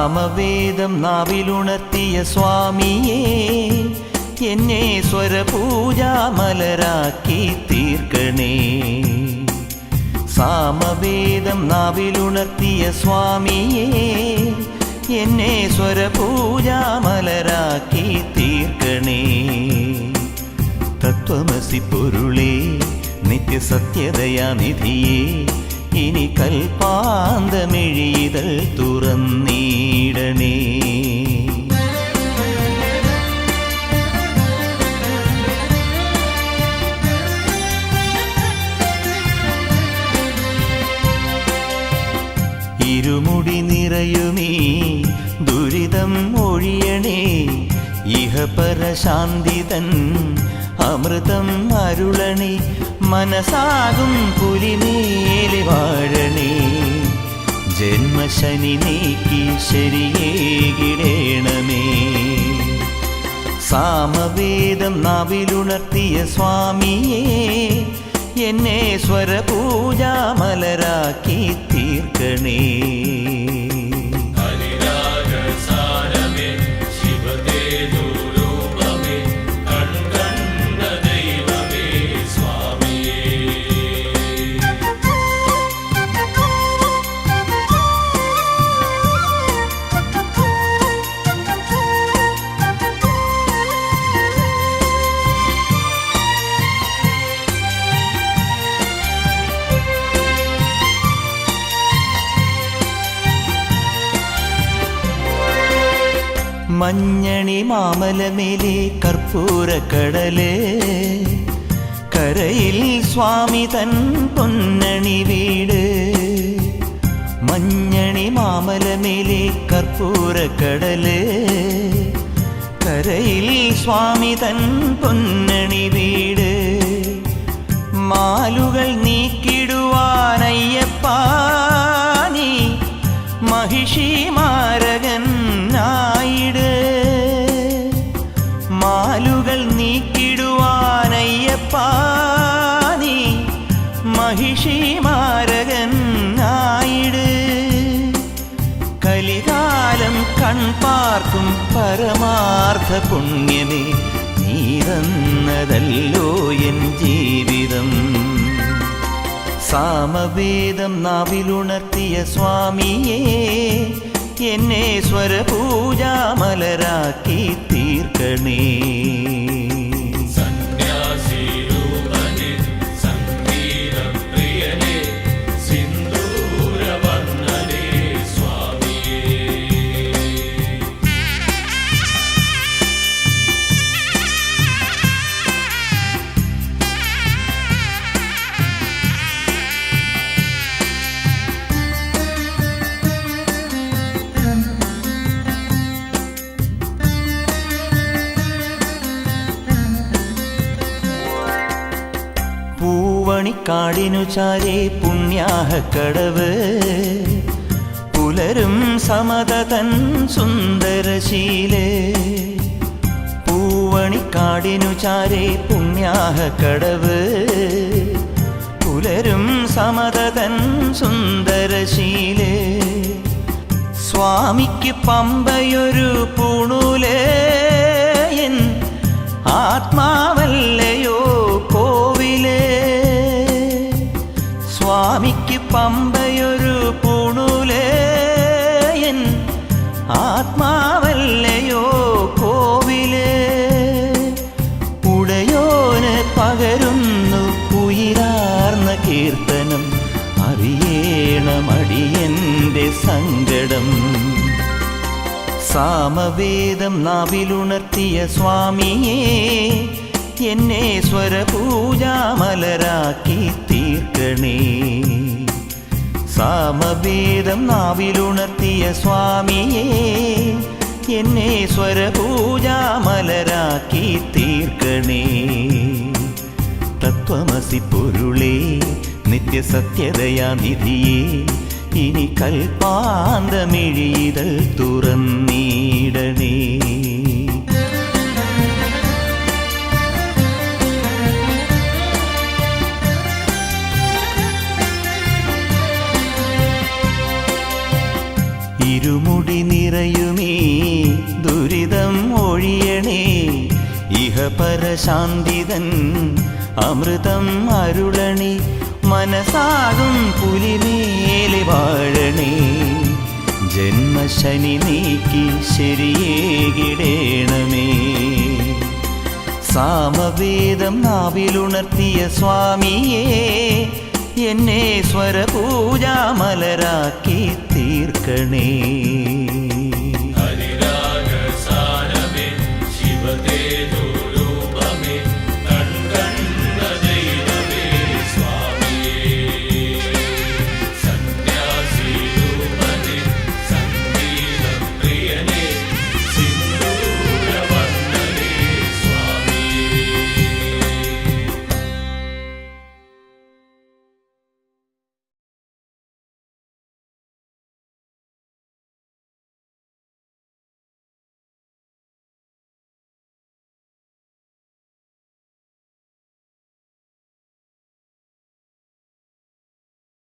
സാമവേദം നാവിലുണർത്തിയ സ്വാമിയേ, എന്നെ സ്വരപൂജാമലരാക്കി തീർക്കണേ. സാമവേദം നാവിലുണർത്തിയ സ്വാമിയേ, എന്നെ സ്വരപൂജാമലരാക്കി തീർക്കണേ. തത്വമസി പൊരുളേ, നിത്യസത്യദയാനിധിയേ, ഇനി കൽപ്പാന്തമിഴിതൾ തുറന്നീടണേ. ഇരുമുടി നിറയുമീ ദുരിതം ഒഴിയണേ, ഇഹപരശാന്തിതൻ അമൃതം അരുളണേ. മനസാകും പുലിമേലെ വാഴണേ, ജന്മശനി നീക്കി ശരിയേകിടേണമേ. സാമവേദം നാവിലുണർത്തിയ സ്വാമിയേ, എന്നെ സ്വരപൂജാമലരാക്കി തീർക്കണേ. മഞ്ഞണി മാമലമേലെ കർപ്പൂരക്കടല്, കരയിൽ സ്വാമി തൻ പൊന്നണി വീട്. മഞ്ഞണി മാമലമേലെ കർപ്പൂരക്കടല്, കരയിൽ സ്വാമി തൻ പൊന്നണി വീട്. മാലുകൾ നീക്കിടുവാനയ്യപ്പാ നീ മഹിഷി മാരകൻ ആയിട്. മാലുകൾ നീക്കിടുവാനയ്യപ്പാ നീ മഹിഷി മാരകൻ ആയിട്. കലികാലം കൺപാർക്കും പരമാർത്ഥ പുണ്യമേ, നീ തന്നതല്ലോ എൻ ജീവിതം. സാമവേദം നാവിലുണർത്തിയ സ്വാമിയേ, എന്നെ സ്വരപൂജാമലരാക്കി തീർക്കണേ. പൂവണിക്കാടിനു ചാരേ പുണ്യാഹക്കടവ്, പുലരും സമതതൻ സുന്ദരശീലേ. പൂവണിക്കാടിനു ചാരേ പുണ്യാഹക്കടവ്, പുലരും സമതതൻ സുന്ദരശീലേ. സ്വാമിക്ക് പമ്പയൊരു പൂണൂലേ, എൻ ആത്മാവല്ലയോ കോവിലേ. സ്വാമിക്ക് പമ്പയൊരു പൂണൂലേ, എൻ ആത്മാവല്ലയോ കോവിലേ. ഉടയോന് പകരുന്നു ഉയിരാർന്ന കീർത്തനം, അറിയേണമടിയന്റെ സങ്കടം. സാമവേദം നാവിലുണർത്തിയ സ്വാമിയേ, എന്നെ സ്വരപൂജാമലരാക്കി തീർക്കണേ. സാമവേദം നാവിലുണർത്തിയ സ്വാമിയേ, എന്നെ സ്വരപൂജാമലരാക്കി തീർക്കണേ. തത്വമസി പൊരുളേ, നിത്യസത്യദയാനിധിയേ, ഇനി കൽപ്പാന്തമിഴിതൾ തുറന്നീടണേ. ഇരുമുടി നിറ ജന്മശാന്തിതൻ അമൃതം അരുളണി മനസാകും പുലിമേലെ വാഴണേ ജന്മശനി നീക്കി ശരിയേകിടേണമേ സാമവേദം നാവിലുണർത്തിയ സ്വാമിയേ എന്നെ സ്വരപൂജാമലരാക്കി തീർക്കണേ